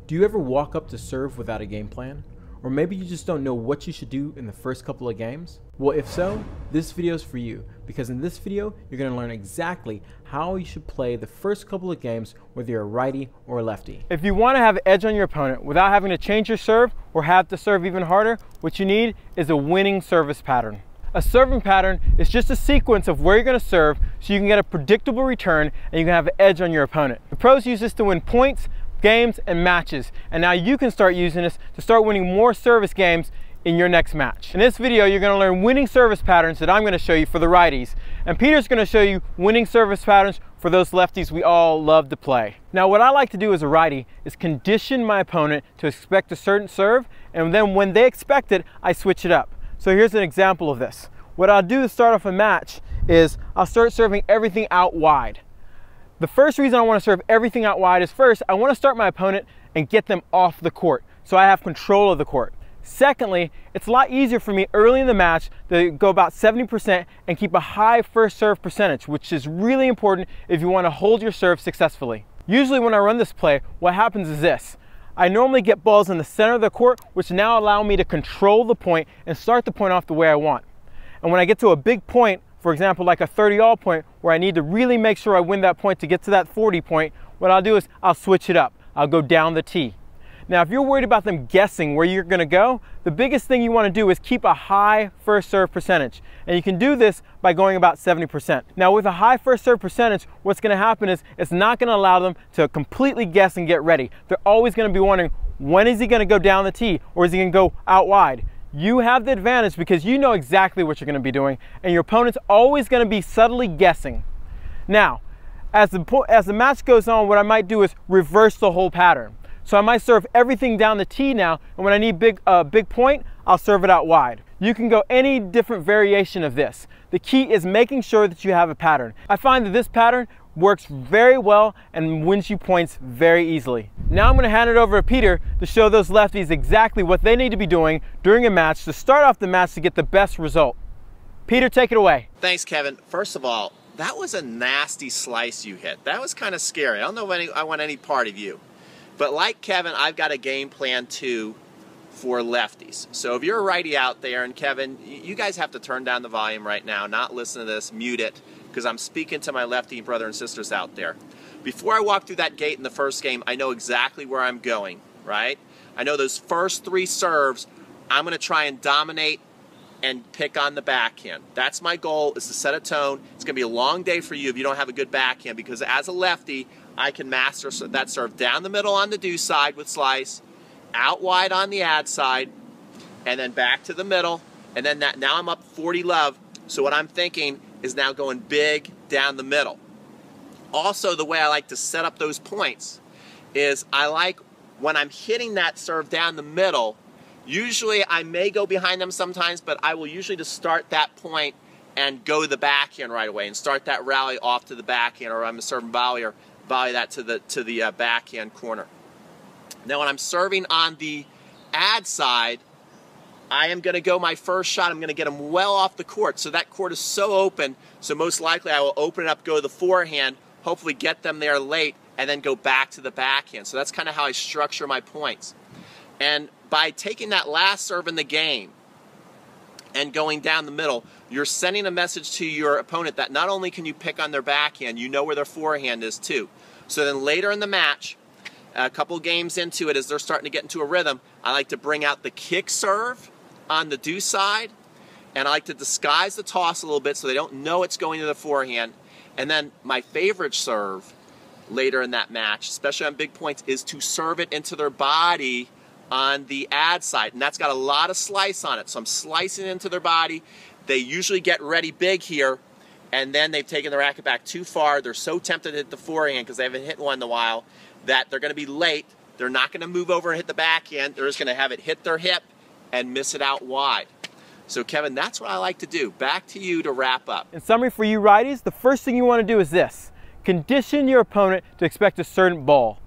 Do you ever walk up to serve without a game plan? Or maybe you just don't know what you should do in the first couple of games? Well, if so, this video is for you, because in this video, you're going to learn exactly how you should play the first couple of games, whether you're a righty or a lefty. If you want to have an edge on your opponent without having to change your serve or have to serve even harder, what you need is a winning service pattern. A serving pattern is just a sequence of where you're going to serve so you can get a predictable return and you can have an edge on your opponent. The pros use this to win points, games, and matches, and now you can start using this to start winning more service games in your next match. In this video, you're going to learn winning service patterns that I'm going to show you for the righties, and Peter's going to show you winning service patterns for those lefties we all love to play. Now, what I like to do as a righty is condition my opponent to expect a certain serve, and then when they expect it, I switch it up. So here's an example of this. What I'll do to start off a match is I'll start serving everything out wide. The first reason I want to serve everything out wide is, first, I want to start my opponent and get them off the court so I have control of the court. Secondly, it's a lot easier for me early in the match to go about 70% and keep a high first serve percentage, which is really important if you want to hold your serve successfully. Usually when I run this play, what happens is this. I normally get balls in the center of the court, which now allow me to control the point and start the point off the way I want. And when I get to a big point, for example, like a 30-all point, where I need to really make sure I win that point to get to that 40 point, what I'll do is I'll switch it up. I'll go down the tee. Now, if you're worried about them guessing where you're going to go, the biggest thing you want to do is keep a high first serve percentage. And you can do this by going about 70%. Now, with a high first serve percentage, what's going to happen is it's not going to allow them to completely guess and get ready. They're always going to be wondering, when is he going to go down the tee, or is he going to go out wide? You have the advantage because you know exactly what you're going to be doing, and your opponent's always going to be subtly guessing. Now, as the match goes on, what I might do is reverse the whole pattern. So I might serve everything down the tee now, and when I need big point, I'll serve it out wide. You can go any different variation of this. The key is making sure that you have a pattern. I find that this pattern works very well and wins you points very easily. Now I'm going to hand it over to Peter to show those lefties exactly what they need to be doing during a match to start off the match to get the best result. Peter, take it away. Thanks, Kevin. First of all, that was a nasty slice you hit. That was kind of scary. I don't know if I want any part of you. But like Kevin, I've got a game plan too for lefties. So if you're a righty out there, and Kevin, you guys have to turn down the volume right now, not listen to this, mute it, because I'm speaking to my lefty brother and sisters out there. Before I walk through that gate in the first game, I know exactly where I'm going, right? I know those first 3 serves, I'm going to try and dominate and pick on the backhand. That's my goal, is to set a tone. It's going to be a long day for you if you don't have a good backhand, because as a lefty, I can master that serve down the middle on the do side with slice, out wide on the ad side, and then back to the middle, and then now I'm up 40 love. So what I'm thinking is now going big down the middle. Also, the way I like to set up those points is I like, when I'm hitting that serve down the middle, usually I may go behind them sometimes, but I will usually just start that point and go to the backhand right away and start that rally off to the backhand, or I'm a serving volley, or volley that to the backhand corner. Now when I'm serving on the ad side, I am going to go my first shot. I'm going to get them well off the court. So that court is so open, so most likely I will open it up, go to the forehand, hopefully get them there late, and then go back to the backhand. So that's kind of how I structure my points. And by taking that last serve in the game and going down the middle, you're sending a message to your opponent that not only can you pick on their backhand, you know where their forehand is too. So then later in the match, a couple games into it, as they're starting to get into a rhythm, I like to bring out the kick serve on the do side, and I like to disguise the toss a little bit so they don't know it's going to the forehand. And then my favorite serve later in that match, especially on big points, is to serve it into their body on the ad side, and that's got a lot of slice on it. So I'm slicing into their body. They usually get ready big here, and then they've taken the racket back too far. They're so tempted to hit the forehand because they haven't hit one in a while that they're going to be late. They're not going to move over and hit the backhand. They're just going to have it hit their hip and miss it out wide. So Kevin, that's what I like to do. Back to you to wrap up. In summary for you righties, the first thing you want to do is this. Condition your opponent to expect a certain ball.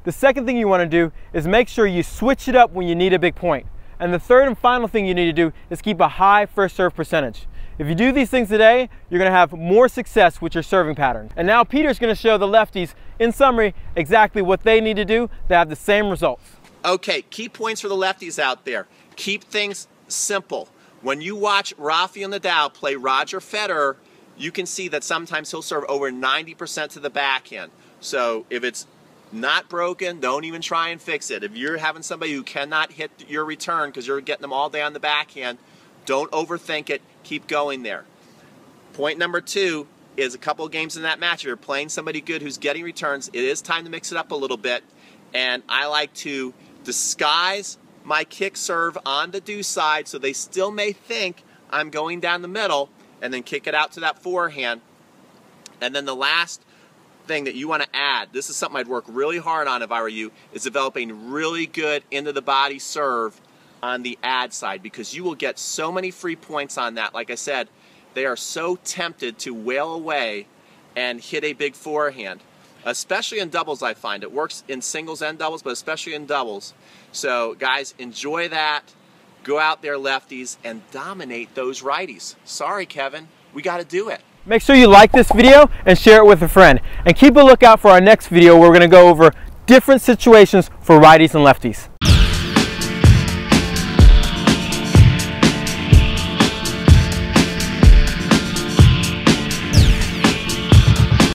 The second thing you want to do is make sure you switch it up when you need a big point. And the third and final thing you need to do is keep a high first serve percentage. If you do these things today, you're going to have more success with your serving pattern. And now Peter's going to show the lefties, in summary, exactly what they need to do to have the same results. Okay, key points for the lefties out there. Keep things simple. When you watch Rafael Nadal play Roger Federer, you can see that sometimes he'll serve over 90% to the backhand. So if it's not broken, don't even try and fix it. If you're having somebody who cannot hit your return because you're getting them all day on the backhand, don't overthink it. Keep going there. Point number 2 is a couple of games in that match. If you're playing somebody good who's getting returns, it is time to mix it up a little bit. And I like to disguise my kick serve on the deuce side so they still may think I'm going down the middle, and then kick it out to that forehand. And then the last thing that you want to add, this is something I'd work really hard on if I were you, is developing really good into the body serve on the ad side, because you will get so many free points on that. Like I said, they are so tempted to wail away and hit a big forehand, especially in doubles. I find it works in singles and doubles, but especially in doubles. So guys, enjoy that. Go out there, lefties, and dominate those righties. Sorry, Kevin, we got to do it. Make sure you like this video and share it with a friend. And keep a lookout for our next video where we're going to go over different situations for righties and lefties.